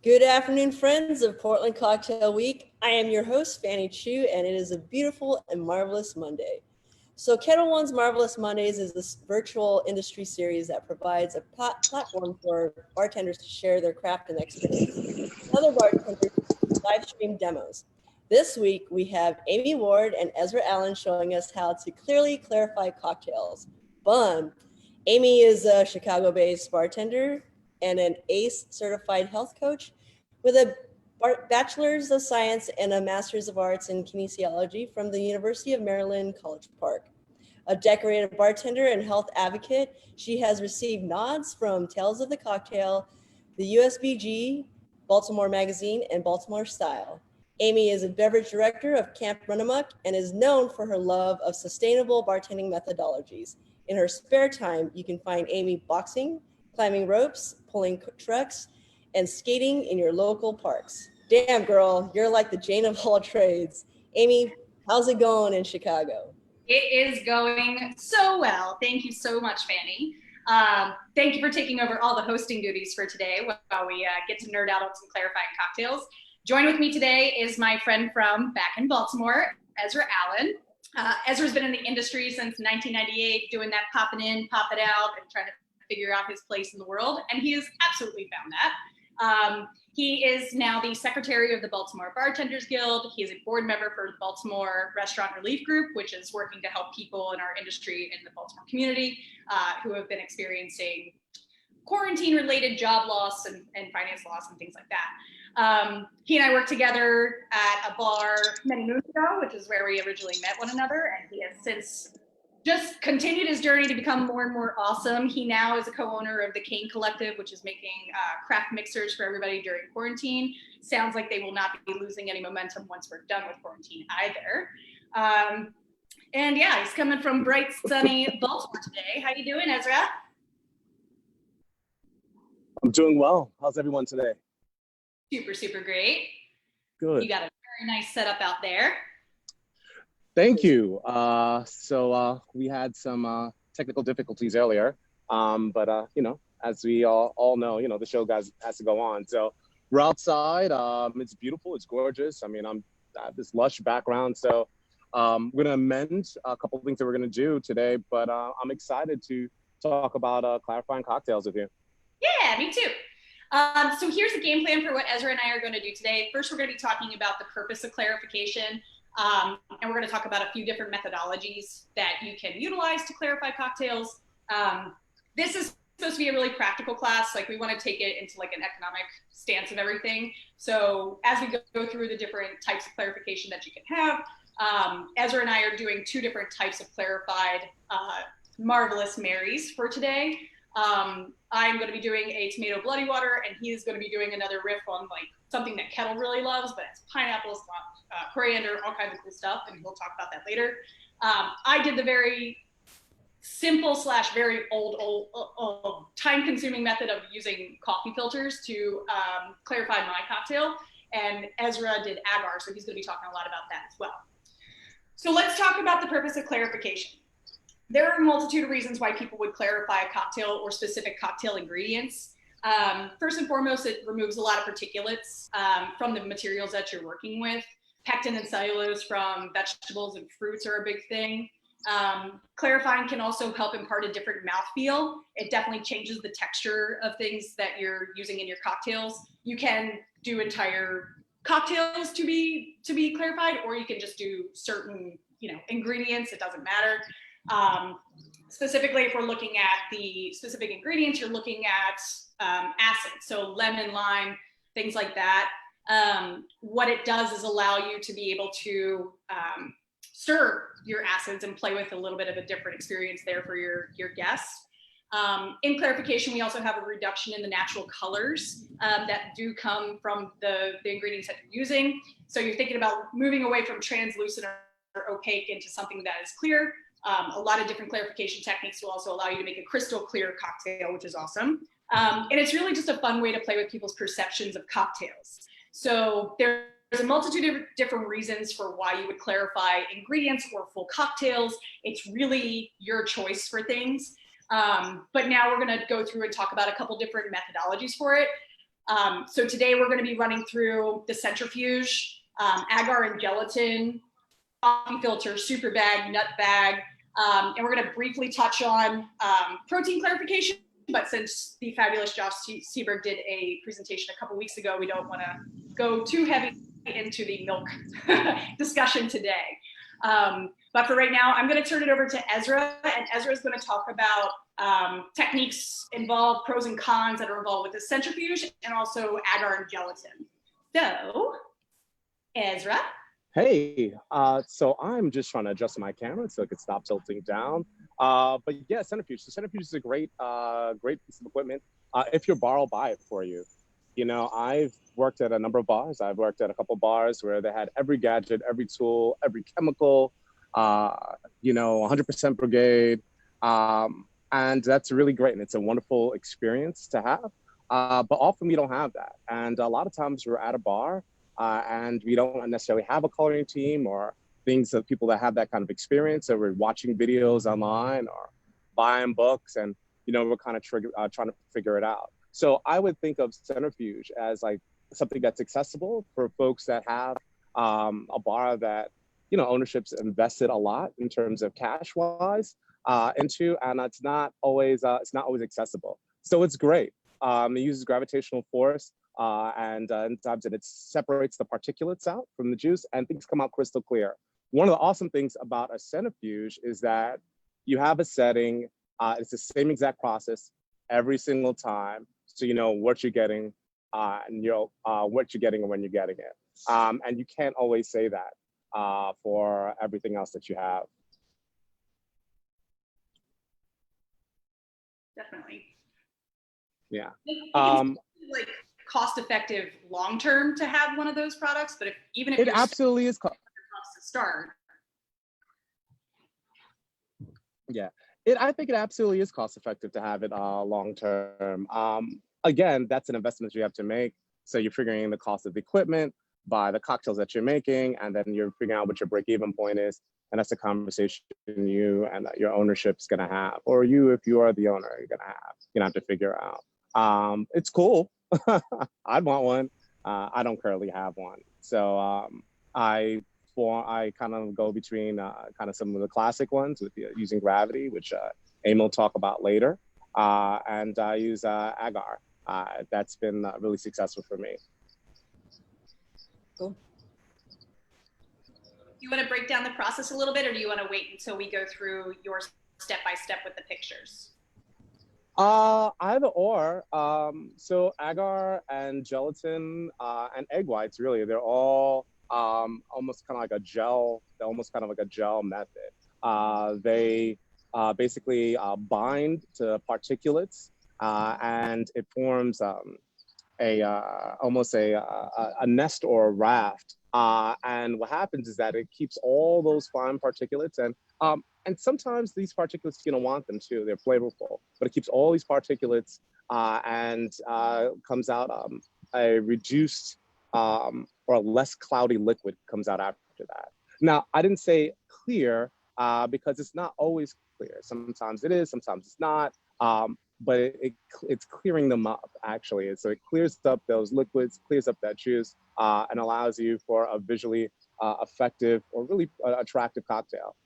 Good afternoon, friends of Portland Cocktail Week. I am your host, Fanny Chu, and it is a beautiful and marvelous Monday. So, Kettle One's Marvelous Mondays is this virtual industry series that provides a platform for bartenders to share their craft and expertise. Other bartenders live stream demos. This week, we have Amie Ward and Ezra Allen showing us how to clearly clarify cocktails. Fun! Amie is a Chicago-based bartender and an ACE certified health coach with a bachelor's of science and a master's of arts in kinesiology from the University of Maryland, College Park. A decorated bartender and health advocate, she has received nods from Tales of the Cocktail, the USBG, Baltimore Magazine, and Baltimore Style. Amie is a beverage director of Camp Runamuck and is known for her love of sustainable bartending methodologies. In her spare time, you can find Amie boxing, climbing ropes, pulling trucks, and skating in your local parks. Damn, girl, you're like the Jane of all trades. Amie, how's it going in Chicago? It is going so well. Thank you so much, Fanny. Thank you for taking over all the hosting duties for today while we get to nerd out on some clarifying cocktails. Joining with me today is my friend from back in Baltimore, Ezra Allen. Ezra's been in the industry since 1998, doing that popping in, popping out, and trying to figure out his place in the world, and he has absolutely found that. He is now the secretary of the Baltimore Bartenders Guild. He is a board member for the Baltimore Restaurant Relief Group, which is working to help people in our industry in the Baltimore community who have been experiencing quarantine-related job loss and finance loss and things like that. He and I worked together at a bar many moons ago, which is where we originally met one another, and he has since just continued his journey to become more and more awesome. He now is a co-owner of the Cane Collective, which is making craft mixers for everybody during quarantine. Sounds like they will not be losing any momentum once we're done with quarantine either. And yeah, he's coming from bright, sunny Baltimore today. How you doing, Ezra? I'm doing well. How's everyone today? Super, super great. Good. You got a very nice setup out there. Thank you. We had some technical difficulties earlier, but as we all know, the show has to go on. So we're outside. It's beautiful. It's gorgeous. I mean, I have this lush background. So we're gonna amend a couple of things that we're gonna do today, but I'm excited to talk about clarifying cocktails with you. Yeah, me too. So here's the game plan for what Ezra and I are going to do today. First, we're going to be talking about the purpose of clarification. And we're going to talk about a few different methodologies that you can utilize to clarify cocktails. This is supposed to be a really practical class. Like, we want to take it into like an economic stance of everything. So as we go through the different types of clarification that you can have, Ezra and I are doing two different types of clarified Marvelous Marys for today. I'm going to be doing a tomato bloody water, and he's going to be doing another riff on like something that Kettle really loves, but it's pineapples, coriander, all kinds of cool stuff, and we'll talk about that later. I did the very simple / very old time-consuming method of using coffee filters to clarify my cocktail, and Ezra did Agar, so he's going to be talking a lot about that as well. So let's talk about the purpose of clarification. There are a multitude of reasons why people would clarify a cocktail or specific cocktail ingredients. First and foremost, it removes a lot of particulates from the materials that you're working with. Pectin and cellulose from vegetables and fruits are a big thing. Clarifying can also help impart a different mouthfeel. It definitely changes the texture of things that you're using in your cocktails. You can do entire cocktails to be clarified, or you can just do certain ingredients. It doesn't matter. Specifically, if we're looking at the specific ingredients, you're looking at acid, so lemon, lime, things like that. What it does is allow you to be able to stir your acids and play with a little bit of a different experience there for your guests. In clarification, we also have a reduction in the natural colors that do come from the ingredients that you're using. So you're thinking about moving away from translucent or opaque into something that is clear. A lot of different clarification techniques will also allow you to make a crystal clear cocktail, which is awesome. And it's really just a fun way to play with people's perceptions of cocktails. So there's a multitude of different reasons for why you would clarify ingredients or full cocktails. It's really your choice for things. But now we're going to go through and talk about a couple different methodologies for it. So today we're going to be running through the Centrifuge, Agar and gelatin, coffee filter, super bag, nut bag, and we're going to briefly touch on protein clarification. But since the fabulous Josh Seberg did a presentation a couple weeks ago, we don't want to go too heavy into the milk discussion today. But for right now, I'm going to turn it over to Ezra, and Ezra is going to talk about techniques involved, pros and cons that are involved with the centrifuge, and also agar and gelatin. So, Ezra. Hey, so I'm just trying to adjust my camera so it could stop tilting down. But yeah, centrifuge. So centrifuge is a great piece of equipment. If your bar will buy it for you. You know, I've worked at a number of bars. I've worked at a couple bars where they had every gadget, every tool, every chemical, 100% brigade. And that's really great. And it's a wonderful experience to have. But often we don't have that. And a lot of times we're at a bar and we don't necessarily have a coloring team or things of people that have that kind of experience. So we're watching videos online or buying books and, we're kind of trying to figure it out. So I would think of centrifuge as like something that's accessible for folks that have a bar that, ownership's invested a lot in terms of cash wise into, and it's not always accessible. So it's great. It uses gravitational force and sometimes it separates the particulates out from the juice and things come out crystal clear. One of the awesome things about a centrifuge is that you have a setting, it's the same exact process every single time. So you know what you're getting, and what you're getting and when you're getting it. And you can't always say that for everything else that you have. Definitely. Yeah. Like cost-effective long-term to have one of those products, but even if it absolutely is to start. Yeah. I think it absolutely is cost-effective to have it long-term. Again, that's an investment you have to make. So you're figuring the cost of the equipment, by the cocktails that you're making, and then you're figuring out what your break-even point is. And that's a conversation you and your ownership's gonna have, or you, if you are the owner, you're gonna have to figure out. It's cool. I'd want one. I don't currently have one. So I kind of go between kind of some of the classic ones with using gravity, which Amie will talk about later, and I use Agar. That's been really successful for me. Cool. You want to break down the process a little bit, or do you want to wait until we go through your step-by-step with the pictures? Either or. So agar and gelatin and egg whites, really, they're all almost kind of like a gel. They're almost kind of like a gel method. They basically bind to particulates, and it forms almost a nest or a raft. And what happens is that it keeps all those fine particulates and sometimes these particulates, you don't want them too, they're flavorful, but it keeps all these particulates and comes out a reduced or a less cloudy liquid comes out after that. Now, I didn't say clear because it's not always clear. Sometimes it is, sometimes it's not, but it's clearing them up actually. So it clears up those liquids, clears up that juice, and allows you for a visually effective or really attractive cocktail.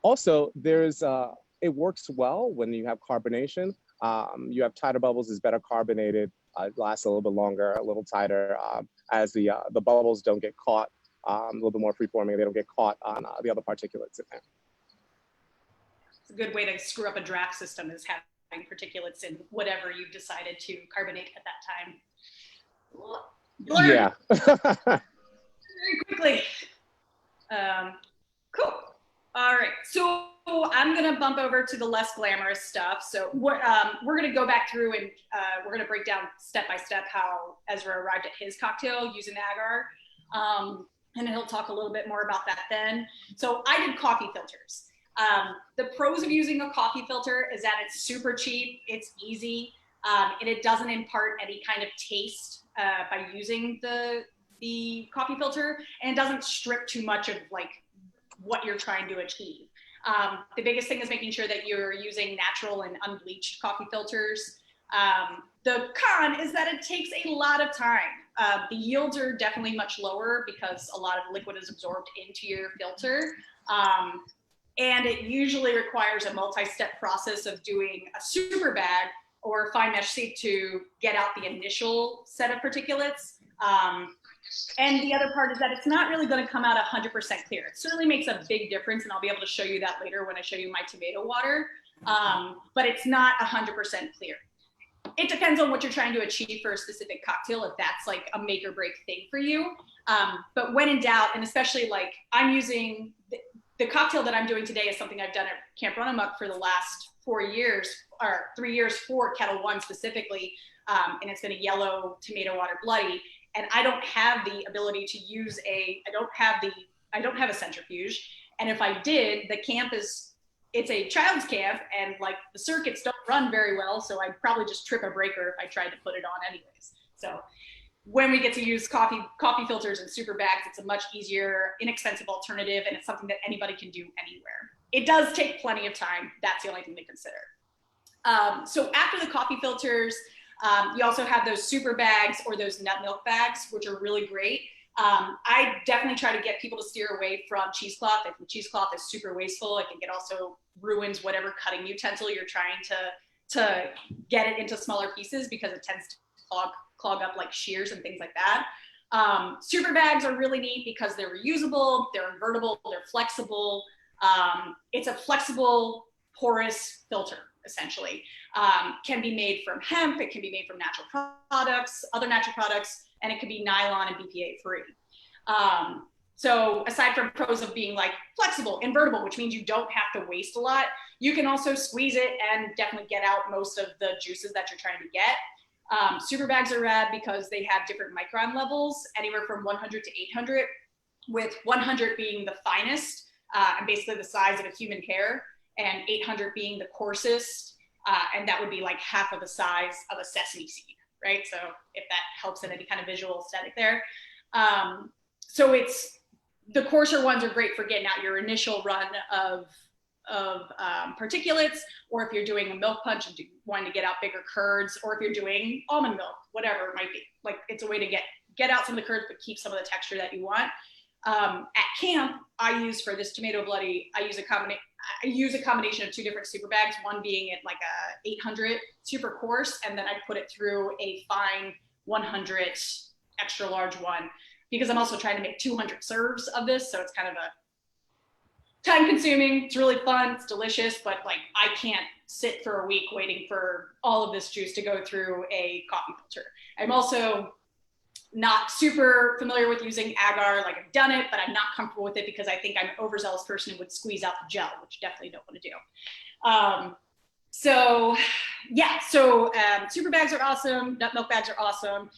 Also, it works well when you have carbonation. You have tighter bubbles, is better carbonated, it lasts a little bit longer, a little tighter, as the bubbles don't get caught, a little bit more free-forming, they don't get caught on the other particulates in there. It's a good way to screw up a draft system is having particulates in whatever you've decided to carbonate at that time. Yeah. Very quickly. Cool. All right. So I'm going to bump over to the less glamorous stuff. So we're going to go back through and we're going to break down step by step how Ezra arrived at his cocktail using Agar. And he'll talk a little bit more about that then. So I did coffee filters. The pros of using a coffee filter is that it's super cheap, it's easy, and it doesn't impart any kind of taste by using the coffee filter, and it doesn't strip too much of like what you're trying to achieve. The biggest thing is making sure that you're using natural and unbleached coffee filters. The con is that it takes a lot of time. The yields are definitely much lower because a lot of liquid is absorbed into your filter. And it usually requires a multi-step process of doing a super bag or fine mesh seep to get out the initial set of particulates. And the other part is that it's not really going to come out 100% clear. It certainly makes a big difference, and I'll be able to show you that later when I show you my tomato water, but it's not 100% clear. It depends on what you're trying to achieve for a specific cocktail, if that's like a make or break thing for you. But when in doubt, and especially like I'm using, the cocktail that I'm doing today is something I've done at Camp Run 'em Up for the last 4 years, or 3 years for Ketel One specifically, and it's been a yellow tomato water bloody. And I don't have the ability to use I don't have a centrifuge. And if I did, the camp it's a child's camp, and like the circuits don't run very well. So I'd probably just trip a breaker if I tried to put it on anyways. So when we get to use coffee filters and super bags, it's a much easier, inexpensive alternative. And it's something that anybody can do anywhere. It does take plenty of time. That's the only thing to consider. So after the coffee filters, you also have those super bags or those nut milk bags, which are really great. I definitely try to get people to steer away from cheesecloth. I think cheesecloth is super wasteful. I think it also ruins whatever cutting utensil you're trying to get it into smaller pieces, because it tends to clog up like shears and things like that. Super bags are really neat because they're reusable, they're invertible, they're flexible. It's a flexible, porous filter, essentially. Can be made from hemp, it can be made from natural products, other natural products, and it can be nylon and BPA free. So aside from pros of being like flexible, invertible, which means you don't have to waste a lot, you can also squeeze it and definitely get out most of the juices that you're trying to get. Super bags are rad because they have different micron levels, anywhere from 100 to 800, with 100 being the finest, and basically the size of a human hair, and 800 being the coarsest, and that would be like half of the size of a sesame seed, right? So if that helps in any kind of visual aesthetic there. So the coarser ones are great for getting out your initial run of particulates, or if you're doing a milk punch and wanting to get out bigger curds, or if you're doing almond milk, whatever it might be. Like, it's a way to get out some of the curds but keep some of the texture that you want. At camp, I use for this tomato bloody, I use a combination of two different super bags, one being at like a 800 super coarse, and then I put it through a fine 100 extra large one, because I'm also trying to make 200 serves of this. So it's kind of a time consuming. It's really fun. It's delicious, but like I can't sit for a week waiting for all of this juice to go through a coffee filter. I'm also not super familiar with using Agar. Like, I've done it, but I'm not comfortable with it because I think I'm an overzealous person who would squeeze out the gel, which definitely don't want to do. So super bags are awesome. Nut milk bags are awesome.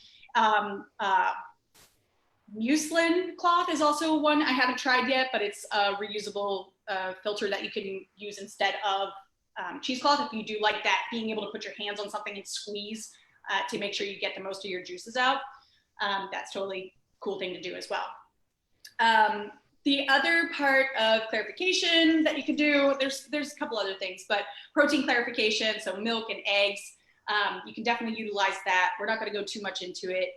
Muslin cloth is also one I haven't tried yet, but it's a reusable filter that you can use instead of cheesecloth. If you do like that, being able to put your hands on something and squeeze to make sure you get the most of your juices out, that's totally cool thing to do as well. The other part of clarification that you can do, there's a couple other things, but protein clarification, so milk and eggs, you can definitely utilize that. We're not going to go too much into it.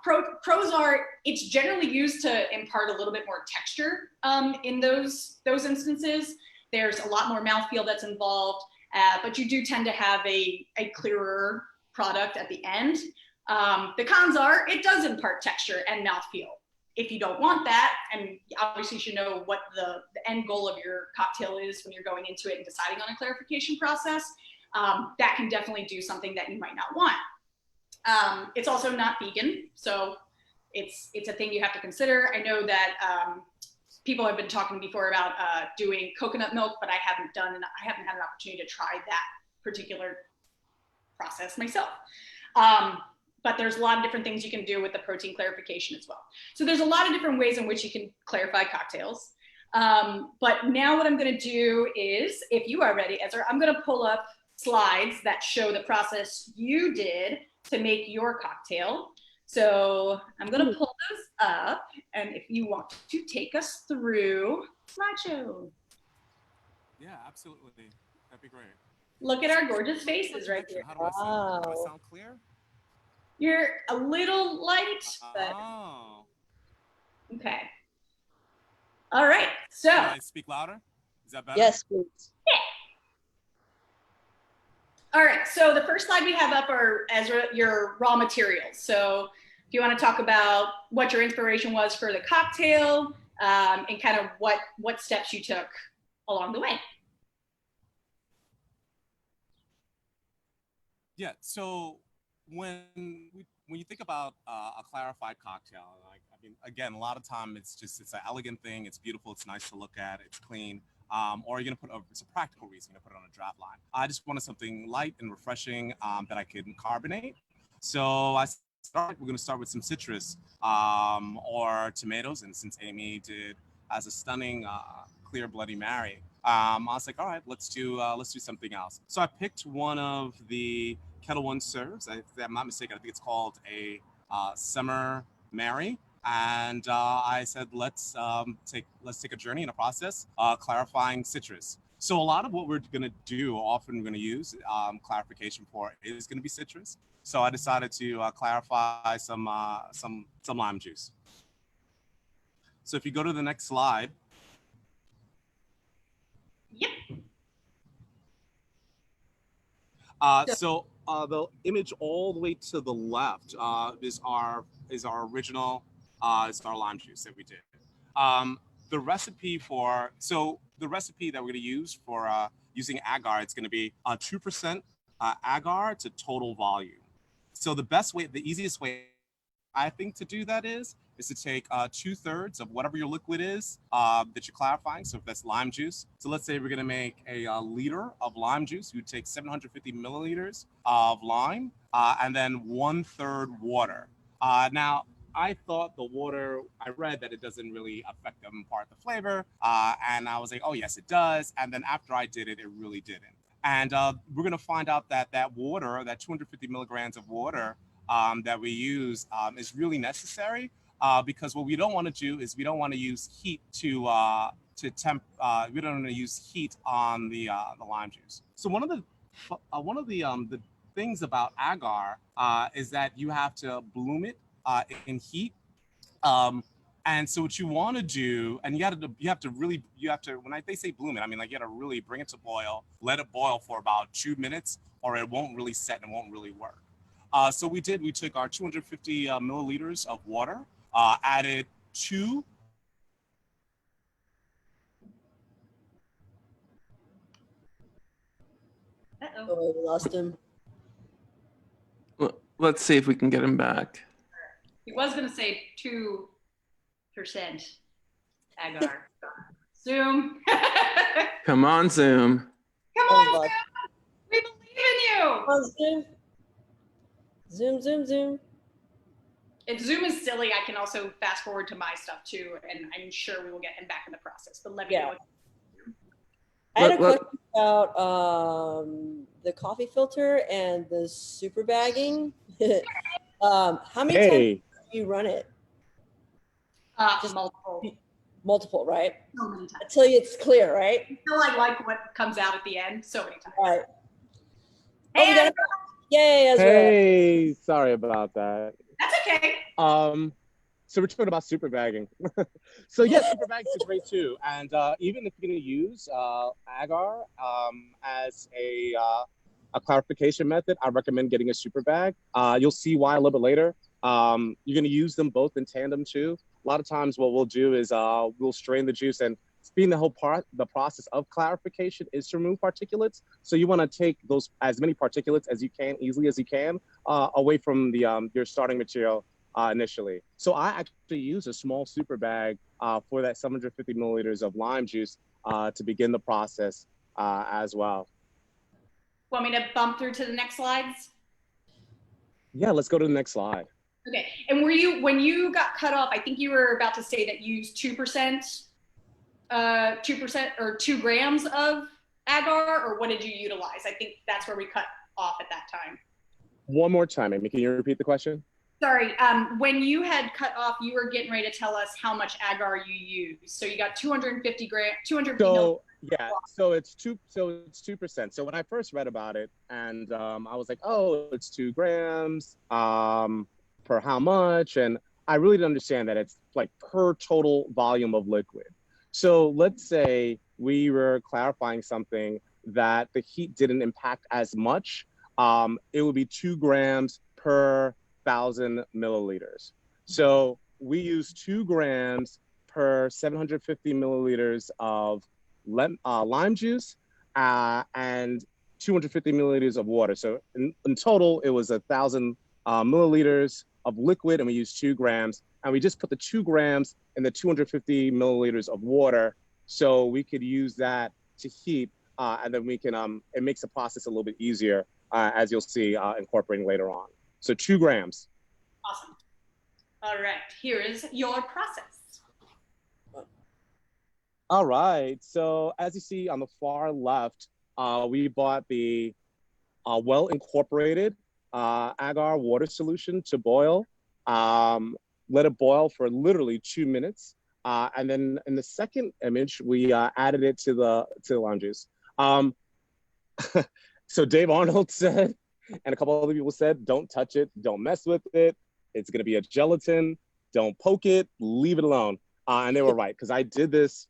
Pros are, it's generally used to impart a little bit more texture in those instances. There's a lot more mouthfeel that's involved, but you do tend to have a clearer product at the end. The cons are, it does impart texture and mouthfeel. If you don't want that, and obviously you should know what the end goal of your cocktail is when you're going into it and deciding on a clarification process, that can definitely do something that you might not want. It's also not vegan, so it's a thing you have to consider. I know that people have been talking before about doing coconut milk, but I haven't had an opportunity to try that particular process myself. But there's a lot of different things you can do with the protein clarification as well. So there's a lot of different ways in which you can clarify cocktails. But now what I'm gonna do is, if you are ready, Ezra, I'm gonna pull up slides that show the process you did to make your cocktail. So I'm gonna pull those up, and if you want to take us through slideshow. Yeah, absolutely. That'd be great. Look at our gorgeous faces right here. How do I sound? Do I Wow. sound clear? You're a little light, but Oh. okay. All right, so. Can I speak louder? Is that better? Yes, please. All right, so the first slide we have up are, Ezra, your raw materials. So if you want to talk about what your inspiration was for the cocktail and kind of what steps you took along the way. Yeah. So when you think about a clarified cocktail, like I mean, again, a lot of time it's an elegant thing. It's beautiful. It's nice to look at. It's clean. Or you're gonna it's a practical reason you're gonna put it on a draft line. I just wanted something light and refreshing that I could carbonate. So we're gonna start with some citrus or tomatoes, and since Amie has a stunning clear Bloody Mary, I was like, all right, let's do something else. So I picked one of the Ketel One serves. If I'm not mistaken, I think it's called a Summer Mary. And I said, let's take a journey in a process clarifying citrus. So a lot of what we're going to do, often we're going to use clarification for, is going to be citrus. So I decided to clarify some lime juice. So if you go to the next slide. Yep. So the image all the way to the left is our original. It's our lime juice that we did. The recipe that we're going to use for using Agar, it's going to be 2% Agar to total volume. So the easiest way I think to do that is to take 2/3 of whatever your liquid is that you're clarifying. So if that's lime juice, so let's say we're going to make a liter of lime juice, you take 750 milliliters of lime and then 1/3 water. Now, I thought the water, I read that it doesn't really affect the flavor. And I was like, oh, yes, it does. And then after I did it, it really didn't. And we're going to find out that water, that 250 milligrams of water that we use is really necessary because what we don't want to do is we don't want to use heat we don't want to use heat on the lime juice. So one of the things about Agar is that you have to bloom it in heat. And so what you want to do, and you have to when they say bloom it, I mean like you got to really bring it to boil, let it boil for about 2 minutes, or it won't really set and it won't really work. So we took our 250 milliliters of water, added 2. Oh, we lost him. Well, let's see if we can get him back. He was going to say 2% Agar. Zoom. Come on, Zoom. Come on, Zoom. We believe in you. Come on, Zoom. Zoom. If Zoom is silly, I can also fast forward to my stuff too, and I'm sure we will get him back in the process. But let me know. I had a question about the coffee filter and the super bagging. How many times do you run it? Just multiple, right? So many times. Until it's clear, right? Until I like what comes out at the end. So many times. Right. Hey, yay, Ezra. Hey, sorry about that. That's okay. So we're talking about super bagging. So yes, super bagging is great too. And even if you're going to use Agar as a clarification method, I recommend getting a super bag. You'll see why a little bit later. You're going to use them both in tandem too. A lot of times what we'll do is we'll strain the juice, and being the process of clarification is to remove particulates. So you want to take those as many particulates as you can, easily as you can, away from the your starting material initially. So I actually use a small super bag for that 750 milliliters of lime juice to begin the process as well. Want me to bump through to the next slides? Yeah, let's go to the next slide. Okay, and when you got cut off, I think you were about to say that you used 2% or 2 grams of Agar, or what did you utilize? I think that's where we cut off at that time. One more time, Amie, can you repeat the question? Sorry, when you had cut off, you were getting ready to tell us how much agar you used. So you got 250 grams, 250 mil. Yeah, so it's 2%. So when I first read about it, and I was like, oh, it's 2 grams per how much, and I really didn't understand that it's like per total volume of liquid. So let's say we were clarifying something that the heat didn't impact as much. It would be 2 grams per 1,000 milliliters. So we use 2 grams per 750 milliliters of lime juice and 250 milliliters of water. So in total, it was 1,000 milliliters of liquid, and we used 2 grams. And we just put the 2 grams in the 250 milliliters of water, so we could use that to heat, and then we can. It makes the process a little bit easier, as you'll see incorporating later on. So 2 grams. Awesome. All right, here is your process. All right, so as you see on the far left, we bought the well-incorporated agar water solution to boil. Let it boil for literally 2 minutes. And then in the second image, we added it to the lime juice. So Dave Arnold said, and a couple other people said, don't touch it, don't mess with it. It's gonna be a gelatin, don't poke it, leave it alone. And they were right, because I did this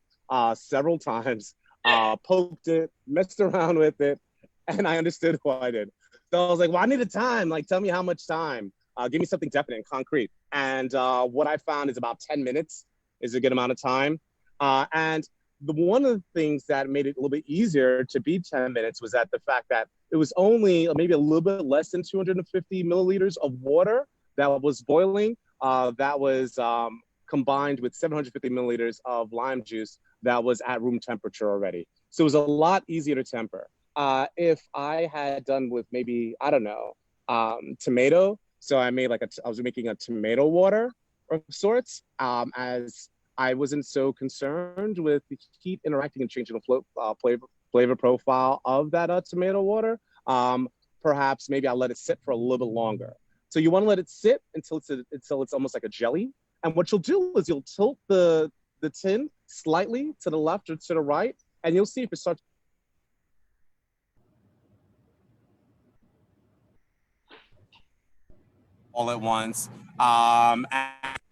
several times, poked it, messed around with it, and I understood what I did. So I was like, well, I need a time, like tell me how much time. Give me something definite and concrete. And what I found is about 10 minutes is a good amount of time. And one of the things that made it a little bit easier to beat 10 minutes was that the fact that it was only maybe a little bit less than 250 milliliters of water that was boiling, that was combined with 750 milliliters of lime juice that was at room temperature already. So it was a lot easier to temper. If I had done with maybe, I don't know, tomato, so I made I was making a tomato water of sorts, as I wasn't so concerned with the heat interacting and changing the flavor profile of that tomato water. Perhaps maybe I'll let it sit for a little bit longer. So you want to let it sit until it's almost like a jelly. And what you'll do is you'll tilt the tin slightly to the left or to the right, and you'll see if it starts. All at once. And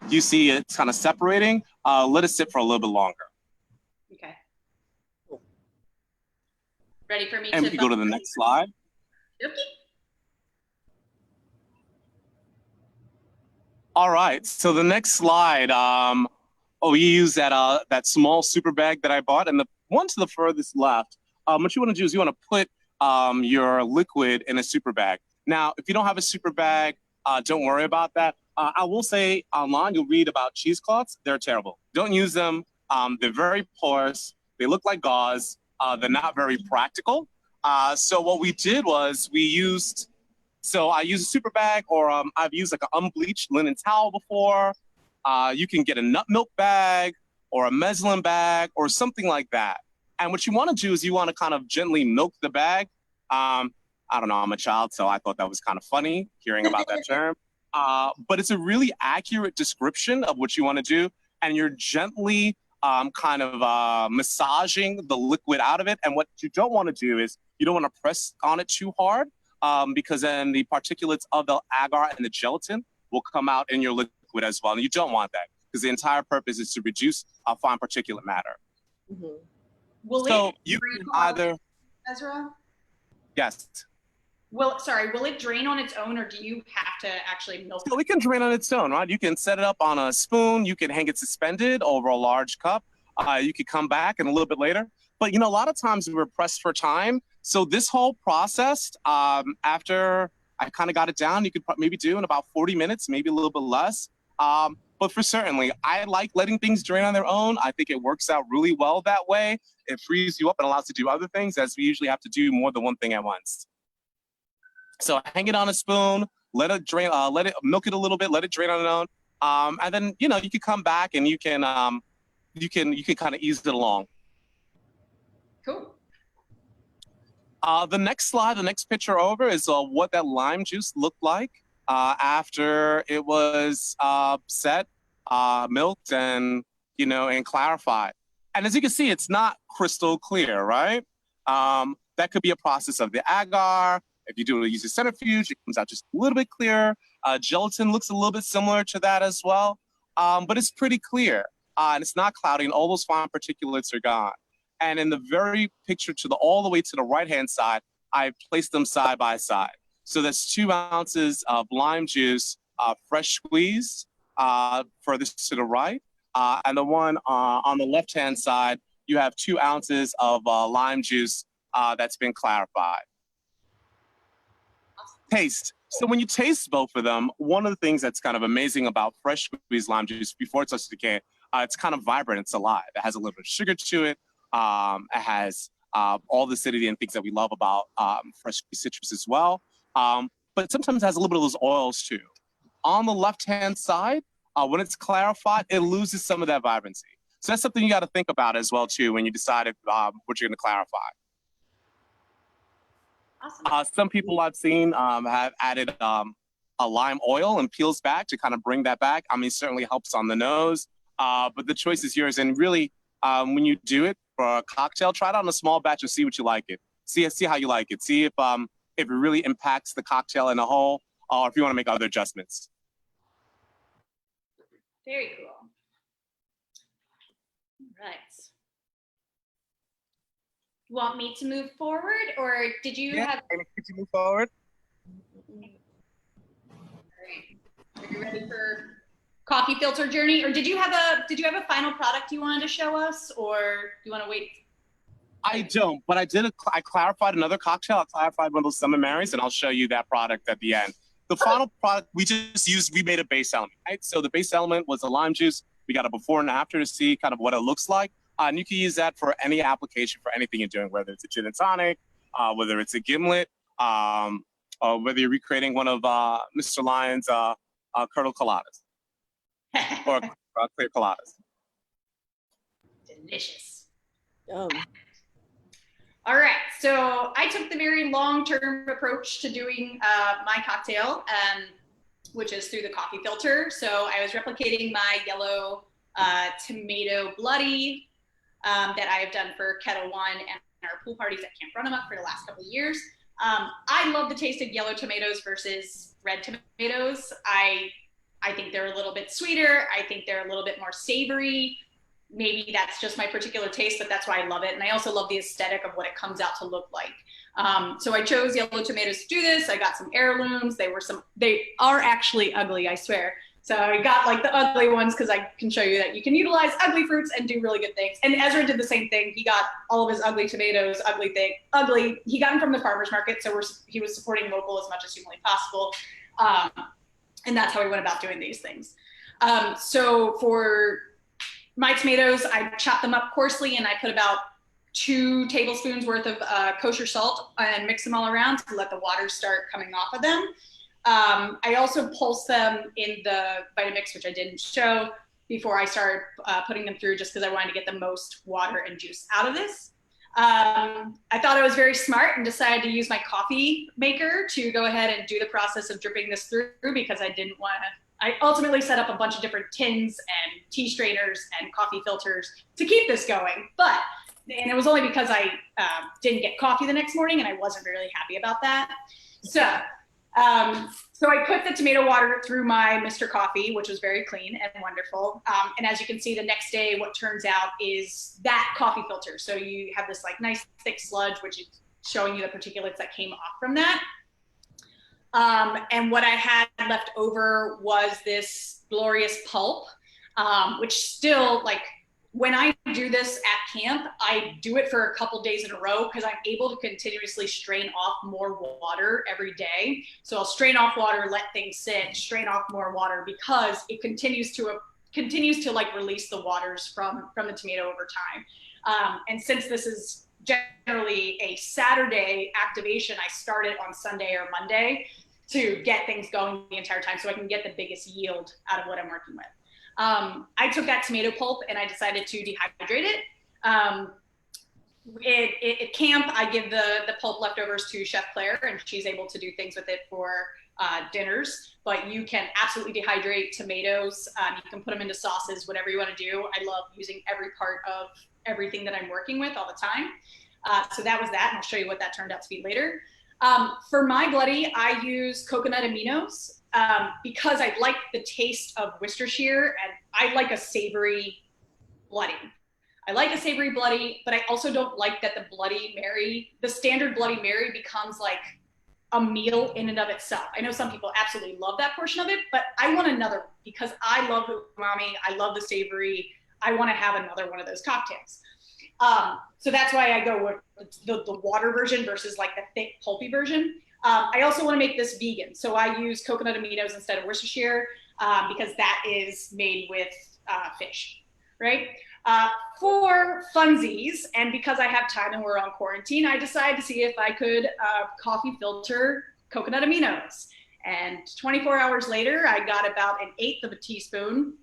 you see it's kind of separating. Let it sit for a little bit longer. Okay. Ready for me and to... we can go to the next slide. Okay. All right, so the next slide, we use that small super bag that I bought, and the one to the furthest left, what you wanna do is you wanna put your liquid in a super bag. Now, if you don't have a super bag, don't worry about that. I will say online, you'll read about cheesecloths. They're terrible. Don't use them. They're very porous. They look like gauze. They're not very practical. So what we did was I used a super bag, or I've used like an unbleached linen towel before. You can get a nut milk bag or a muslin bag or something like that. And what you want to do is you want to kind of gently milk the bag. I don't know, I'm a child, so I thought that was kind of funny hearing about that term. But it's a really accurate description of what you want to do. And you're gently kind of massaging the liquid out of it. And what you don't want to do is you don't want to press on it too hard, because then the particulates of the agar and the gelatin will come out in your liquid as well. And you don't want that, because the entire purpose is to reduce fine particulate matter. Mm-hmm. Will you can either... Ezra? Yes. Will it drain on its own, or do you have to actually milk it? So it can drain on its own, right? You can set it up on a spoon. You can hang it suspended over a large cup. You could come back and a little bit later. But, a lot of times we're pressed for time. So this whole process, after I kind of got it down, you could maybe do in about 40 minutes, maybe a little bit less. But for certainly, I like letting things drain on their own. I think it works out really well that way. It frees you up and allows you to do other things, as we usually have to do more than one thing at once. So hang it on a spoon, let it drain, let it milk it a little bit, let it drain on its own, and then you can come back and you can kind of ease it along. Cool. The next slide, the next picture over is what that lime juice looked like after it was set, milked, and and clarified. And as you can see, it's not crystal clear, right? That could be a process of the agar. If you do use a centrifuge, it comes out just a little bit clearer. Gelatin looks a little bit similar to that as well, but it's pretty clear, and it's not cloudy, and all those fine particulates are gone. And in the very picture all the way to the right-hand side, I placed them side by side. So that's 2 ounces of lime juice, fresh squeezed, furthest to the right. And the one on the left-hand side, you have 2 ounces of lime juice that's been clarified. Taste. So when you taste both of them, one of the things that's kind of amazing about fresh squeezed lime juice before it starts to decay, it's kind of vibrant, it's alive. It has a little bit of sugar to it. It has all the acidity and things that we love about fresh squeezed citrus as well. But sometimes it has a little bit of those oils too. On the left-hand side, when it's clarified, it loses some of that vibrancy. So that's something you got to think about as well too when you decide what you're going to clarify. Awesome. Some people I've seen have added a lime oil and peels back to kind of bring that back. I mean, it certainly helps on the nose, but the choice is yours. And really, when you do it for a cocktail, try it on a small batch and see what you like it. See how you like it. See if it really impacts the cocktail in a whole, or if you want to make other adjustments. Very cool. All right. You want me to move forward, or did you have? Could you move forward? All right. Are you ready for coffee filter journey, or did you have a final product you wanted to show us, or do you want to wait? I don't, but I clarified another cocktail. I clarified one of those Summer Marys, and I'll show you that product at the end. The final product we made a base element, right? So the base element was the lime juice. We got a before and after to see kind of what it looks like. And you can use that for any application for anything you're doing, whether it's a gin and tonic, whether it's a gimlet, or whether you're recreating one of Mr. Lyon's curdled coladas or clear coladas. Delicious. Yum. All right, so I took the very long-term approach to doing my cocktail, which is through the coffee filter. So I was replicating my yellow tomato bloody that I have done for Ketel One and our pool parties at Camp Runamuck for the last couple of years. I love the taste of yellow tomatoes versus red tomatoes. I think they're a little bit sweeter. I think they're a little bit more savory. Maybe that's just my particular taste, but that's why I love it. And I also love the aesthetic of what it comes out to look like. So I chose yellow tomatoes to do this. I got some heirlooms. They are actually ugly, I swear. So I got like the ugly ones because I can show you that you can utilize ugly fruits and do really good things. And Ezra did the same thing. He got all of his ugly tomatoes, He got them from the farmer's market. So he was supporting local as much as humanly possible. And that's how we went about doing these things. So for my tomatoes, I chopped them up coarsely and I put about 2 tablespoons worth of kosher salt and mix them all around to let the water start coming off of them. I also pulsed them in the Vitamix, which I didn't show, before I started putting them through, just because I wanted to get the most water and juice out of this. I thought I was very smart and decided to use my coffee maker to go ahead and do the process of dripping this through, because I didn't want to. I ultimately set up a bunch of different tins and tea strainers and coffee filters to keep this going. And it was only because I didn't get coffee the next morning and I wasn't really happy about that. So I put the tomato water through my Mr. Coffee, which was very clean and wonderful. And as you can see, the next day, what turns out is that coffee filter. So you have this like nice thick sludge, which is showing you the particulates that came off from that. And what I had left over was this glorious pulp, which still, like, when I do this at camp, I do it for a couple days in a row because I'm able to continuously strain off more water every day. So I'll strain off water, let things sit, strain off more water, because it continues to like release the waters from the tomato over time. And since this is generally a Saturday activation, I start it on Sunday or Monday to get things going the entire time so I can get the biggest yield out of what I'm working with. I took that tomato pulp and I decided to dehydrate it. At camp, I give the pulp leftovers to Chef Claire, and she's able to do things with it for dinners, but you can absolutely dehydrate tomatoes. You can put them into sauces, whatever you want to do. I love using every part of everything that I'm working with all the time. So that was that, and I'll show you what that turned out to be later. For my bloody, I use coconut aminos because I like the taste of Worcestershire, and I like a savory bloody. I like a savory bloody, but I also don't like that the Bloody Mary, the standard Bloody Mary becomes like a meal in and of itself. I know some people absolutely love that portion of it, but I want another one because I love the umami, I love the savory, I want to have another one of those cocktails. So that's why I go with the water version versus like the thick pulpy version. I also want to make this vegan. So I use coconut aminos instead of Worcestershire because that is made with fish, right? For funsies, and because I have time and we're on quarantine, I decided to see if I could coffee filter coconut aminos. And 24 hours later, I got about 1/8 of a teaspoon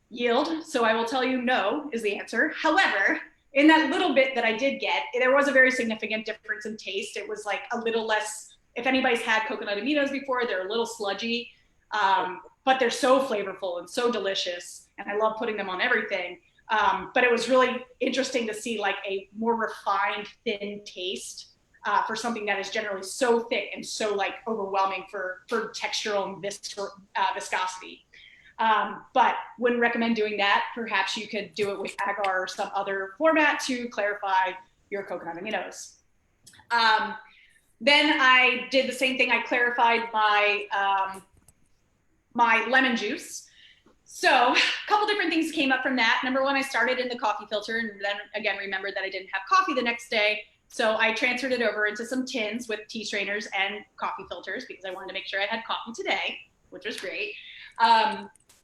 yield. So I will tell you no is the answer. However, in that little bit that I did get, there was a very significant difference in taste. It was like a little less, if anybody's had coconut aminos before, they're a little sludgy, but they're so flavorful and so delicious. And I love putting them on everything. But it was really interesting to see like a more refined, thin taste for something that is generally so thick and so like overwhelming for textural and viscosity. But wouldn't recommend doing that. Perhaps you could do it with Agar or some other format to clarify your coconut aminos. Then I did the same thing. I clarified my lemon juice. So a couple different things came up from that. Number one, I started in the coffee filter and then again, remembered that I didn't have coffee the next day. So I transferred it over into some tins with tea strainers and coffee filters because I wanted to make sure I had coffee today, which was great.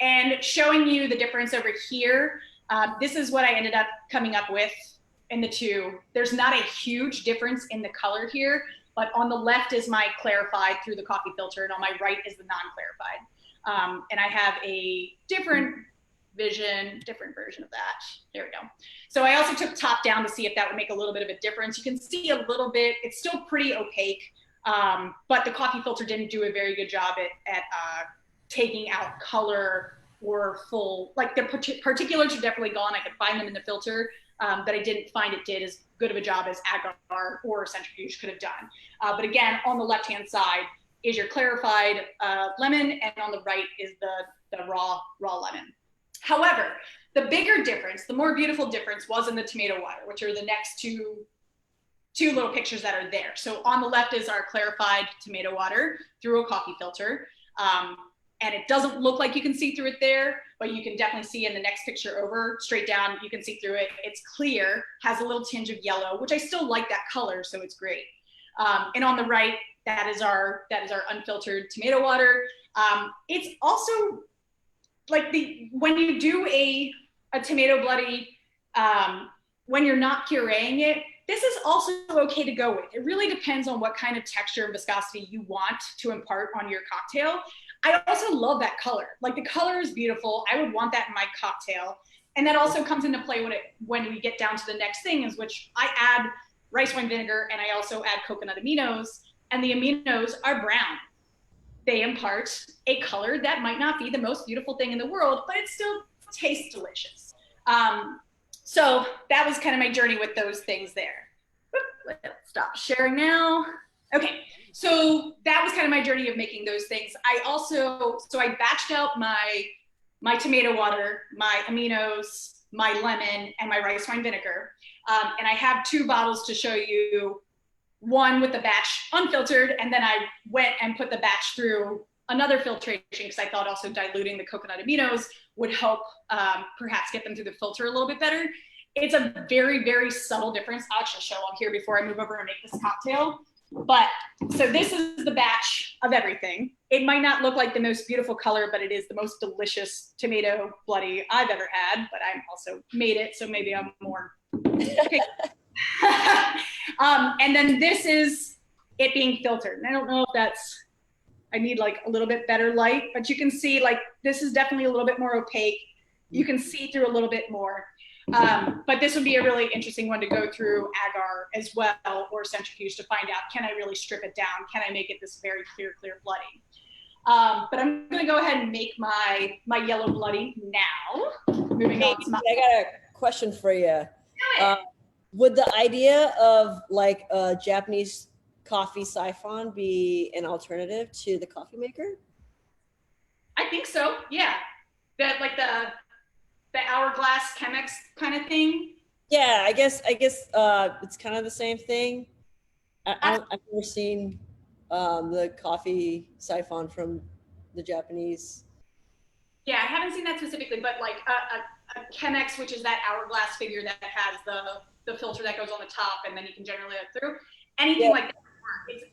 And showing you the difference over here, this is what I ended up coming up with in the two. There's not a huge difference in the color here, but on the left is my clarified through the coffee filter and on my right is the non-clarified. And I have a different version of that. There we go. So I also took top down to see if that would make a little bit of a difference. You can see a little bit, it's still pretty opaque, but the coffee filter didn't do a very good job at taking out color or full, like the particulars are definitely gone. I could find them in the filter, but I didn't find it did as good of a job as Agar or Centrifuge could have done. But again, on the left-hand side is your clarified lemon, and on the right is the raw lemon. However, the bigger difference, the more beautiful difference was in the tomato water, which are the next two little pictures that are there. So on the left is our clarified tomato water through a coffee filter. And it doesn't look like you can see through it there, but you can definitely see in the next picture over, straight down, you can see through it. It's clear, has a little tinge of yellow, which I still like that color, so it's great. And on the right, that is our unfiltered tomato water. It's also like when you do a tomato bloody, when you're not pureeing it, this is also okay to go with. It really depends on what kind of texture and viscosity you want to impart on your cocktail. I also love that color. Like the color is beautiful. I would want that in my cocktail. And that also comes into play when we get down to the next thing, is which I add rice wine vinegar and I also add coconut aminos, and the aminos are brown. They impart a color that might not be the most beautiful thing in the world, but it still tastes delicious. So that was kind of my journey with those things there. Let's stop sharing now. Okay, so that was kind of my journey of making those things. I batched out my tomato water, my aminos, my lemon, and my rice wine vinegar. And I have 2 bottles to show you, one with the batch unfiltered, and then I went and put the batch through another filtration because I thought also diluting the coconut aminos would help perhaps get them through the filter a little bit better. It's a very, very subtle difference. I'll actually show on here before I move over and make this cocktail. But so this is the batch of everything. It might not look like the most beautiful color, but it is the most delicious tomato bloody I've ever had, but I also made it, so maybe I'm more. Okay. And then this is it being filtered. And I don't know if I need like a little bit better light, but you can see like this is definitely a little bit more opaque. You can see through a little bit more. But this would be a really interesting one to go through Agar as well, or Centrifuge, to find out, can I really strip it down? Can I make it this very clear bloody? But I'm gonna go ahead and make my yellow bloody now. Moving on to my. I got a question for you. Do it. Would the idea of like a Japanese coffee siphon be an alternative to the coffee maker? I think so. Yeah, that like the hourglass Chemex kind of thing. Yeah, I guess it's kind of the same thing. I've never seen the coffee siphon from the Japanese. Yeah, I haven't seen that specifically, but like a Chemex, which is that hourglass figure that has the filter that goes on the top, and then you can generally let through. Anything like that,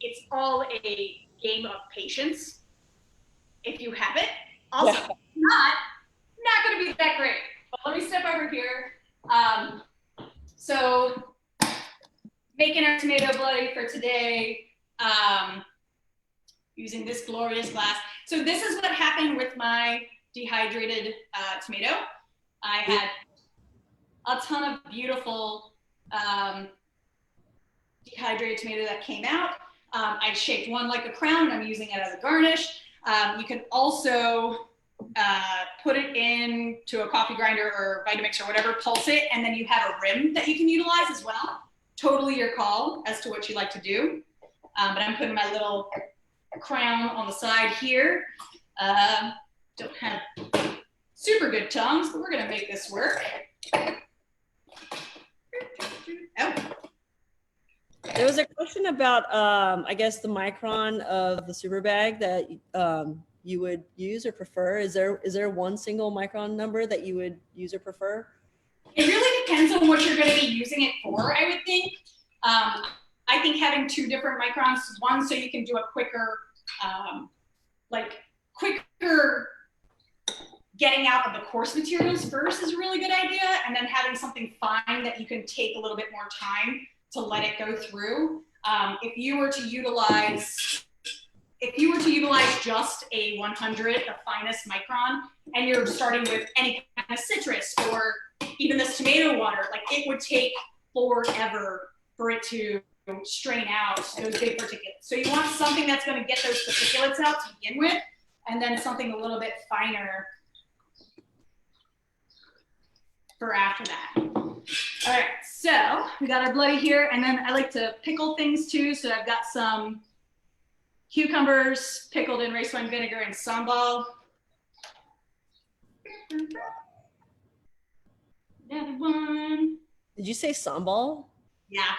it's all a game of patience. If you have it, also not going to be that great. But let me step over here. So making our tomato bloody for today, using this glorious glass. So this is what happened with my dehydrated tomato. I had a ton of beautiful dehydrated tomato that came out. I shaped one like a crown, and I'm using it as a garnish. You can also put it into a coffee grinder or Vitamix or whatever, pulse it, and then you have a rim that you can utilize as well. Totally your call as to what you like to do. But I'm putting my little crown on the side here. Don't have super good tongs, but we're gonna make this work. Oh. There was a question about, I guess, the micron of the super bag that you would use or prefer. Is there one single micron number that you would use or prefer? It really depends on what you're going to be using it for, I would think. I think having two different microns, one so you can do a quicker getting out of the coarse materials first is a really good idea, and then having something fine that you can take a little bit more time to let it go through. If you were to utilize just a 100, the finest micron, and you're starting with any kind of citrus or even this tomato water, like it would take forever for it to strain out those big particulates. So you want something that's going to get those particulates out to begin with, and then something a little bit finer for after that. All right, so we got our bloody here, and then I like to pickle things too. So I've got some cucumbers pickled in rice wine vinegar and sambal. Another one. Did you say sambal? Yeah.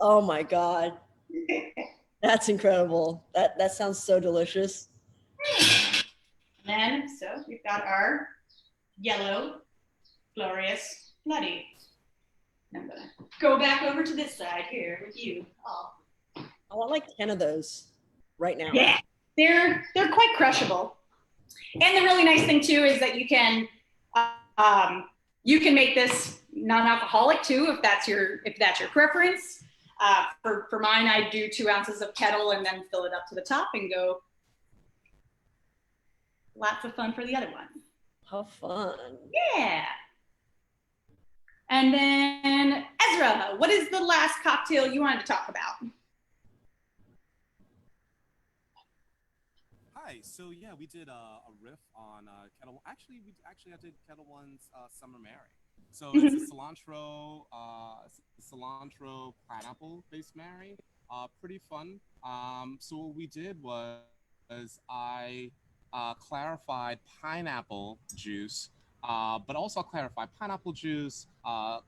Oh my God. That's incredible. That sounds so delicious. And then, so we've got our yellow, glorious bloody. I'm gonna go back over to this side here with you. Oh. I want like 10 of those right now. Yeah, they're quite crushable. And the really nice thing too is that you can make this non-alcoholic too, if that's your preference. For mine, I do 2 ounces of kettle and then fill it up to the top and go. Lots of fun for the other one. How fun. Yeah. And then Ezra, what is the last cocktail you wanted to talk about? Hi. So yeah, we did a riff on Ketel. I did Ketel One's Summer Mary. So it's a cilantro pineapple based Mary. Pretty fun. So what we did was I clarified pineapple juice, but also clarified pineapple juice,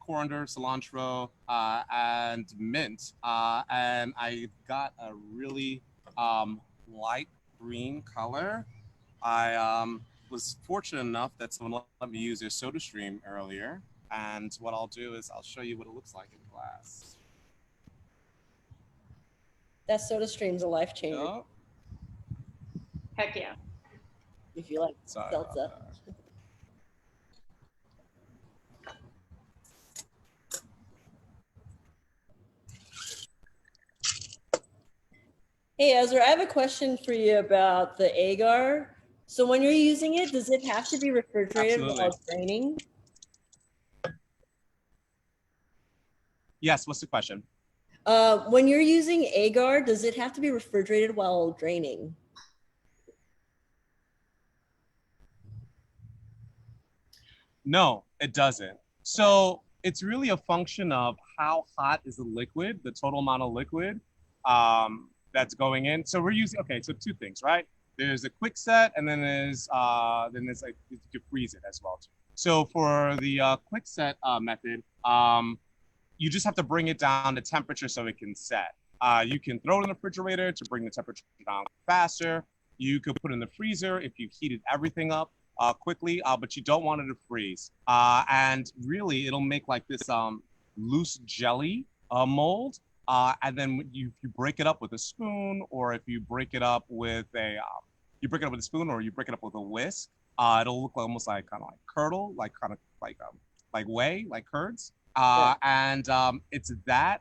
coriander, cilantro, and mint. And I got a really light green color. I was fortunate enough that someone let me use their soda stream earlier. And what I'll do is I'll show you what it looks like in glass. That soda stream's a life changer. Oh. Heck yeah. If you like Sorry seltzer. Hey Ezra, I have a question for you about the Agar. So when you're using it, does it have to be refrigerated while it's draining? Yes, what's the question? When you're using Agar, does it have to be refrigerated while draining? No, it doesn't. So it's really a function of how hot is the liquid, the total amount of liquid that's going in. So we're using, okay, so two things, right? There's a quick set, and then there's like, you can freeze it as well too. So for the quick set method, you just have to bring it down to temperature so it can set. You can throw it in the refrigerator to bring the temperature down faster. You could put it in the freezer if you heated everything up quickly, but you don't want it to freeze. And really, it'll make like this loose jelly mold. And then if you break it up with a spoon, or if you break it up with a spoon, or you break it up with a whisk, it'll look almost like kind of like curdle, like kind of like whey, like curds. And it's that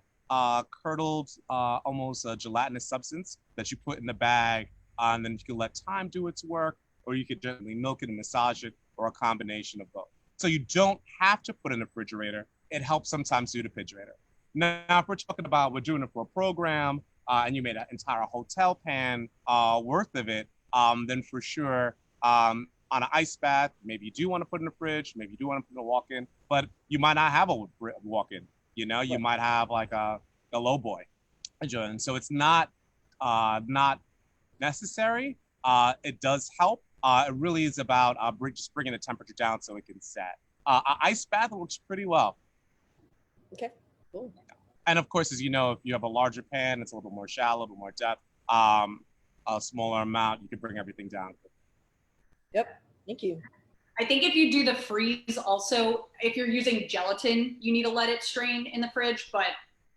curdled, almost a gelatinous substance that you put in the bag, and then you can let time do its work, or you could gently milk it and massage it, or a combination of both. So you don't have to put it in the refrigerator. It helps sometimes do the refrigerator. Now, if we're talking about we're doing it for a program, and you made an entire hotel pan worth of it, then for sure, on an ice bath, maybe you do want to put in the fridge, maybe you do want to put in a walk-in, but you might not have a walk-in. You know, you might have like a low boy, and so it's not necessary. It does help. It really is about just bringing the temperature down so it can set. An ice bath works pretty well. Okay, cool. And of course, as you know, if you have a larger pan, it's a little bit more shallow, a little bit more depth. A smaller amount, you can bring everything down. Yep, thank you. I think if you do the freeze also, if you're using gelatin, you need to let it strain in the fridge, but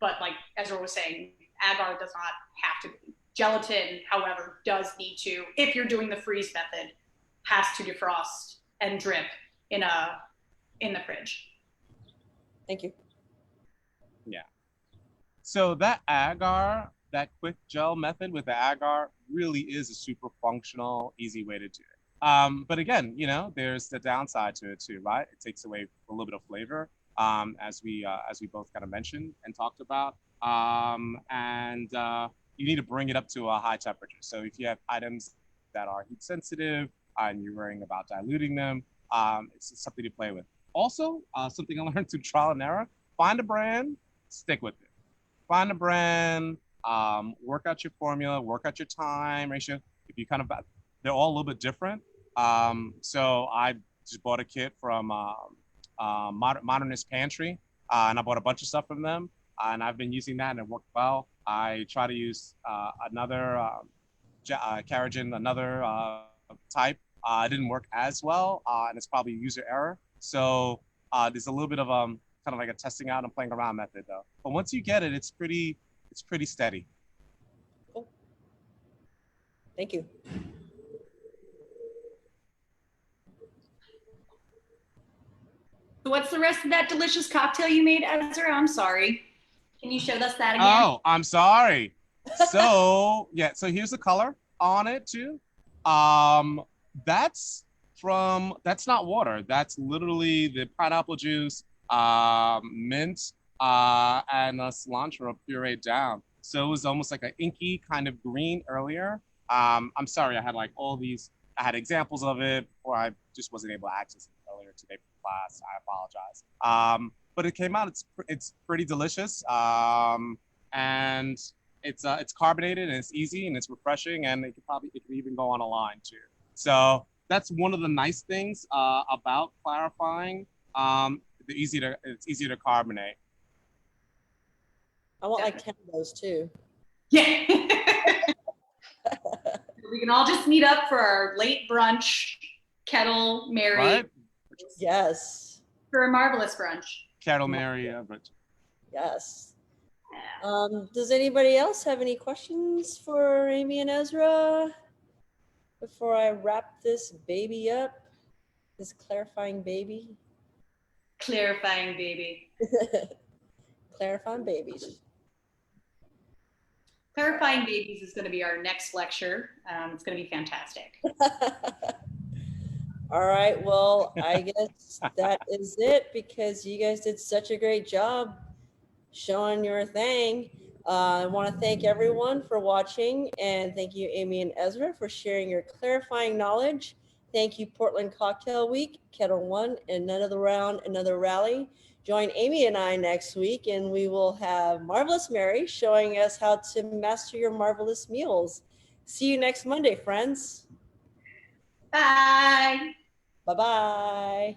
like Ezra was saying, agar does not have to be. Gelatin, however, does need to, if you're doing the freeze method, has to defrost and drip in the fridge. Thank you. Yeah. So that agar, that quick gel method with the agar really is a super functional, easy way to do it. But again, you know, there's the downside to it too, right? It takes away a little bit of flavor, as we both kind of mentioned and talked about. You need to bring it up to a high temperature. So if you have items that are heat sensitive and you're worrying about diluting them, it's something to play with. Also, something I learned through trial and error: find a brand, stick with it. Find a brand, work out your formula, work out your time ratio. If you kind of, they're all a little bit different. So I just bought a kit from Modernist Pantry, and I bought a bunch of stuff from them, and I've been using that and it worked well. I try to use another Carrageen, another type. It didn't work as well, and it's probably user error. So there's a little bit of kind of like a testing out and playing around method though. But once you get it, it's pretty steady. Cool. Thank you. So what's the rest of that delicious cocktail you made, Ezra? I'm sorry. Can you show us that again? Oh, I'm sorry. So yeah, so here's the color on it too. That's not water. That's literally the pineapple juice, mint, and cilantro pureed down. So it was almost like an inky kind of green earlier. I'm sorry, I had like all these. I had examples of it, or I just wasn't able to access it earlier today for class. I apologize. But it came out. It's pretty delicious, and it's carbonated and it's easy and it's refreshing, and it can even go on a line too. So that's one of the nice things about clarifying. It's easier to carbonate. I want like 10 of those too. Yeah. We can all just meet up for our late brunch, Ketel Mary. Right? Yes. For a marvelous brunch. Ketel Mary. Yes. Does anybody else have any questions for Amie and Ezra before I wrap this baby up? This clarifying baby? Clarifying baby. Clarifying babies. Clarifying babies is going to be our next lecture. It's going to be fantastic. All right. Well, I guess that is it, because you guys did such a great job showing your thing. I want to thank everyone for watching, and thank you, Amie and Ezra, for sharing your clarifying knowledge. Thank you, Portland Cocktail Week, Kettle One, another round, another rally. Join Amie and I next week, and we will have Marvelous Mary showing us how to master your marvelous meals. See you next Monday, friends. Bye. Bye-bye.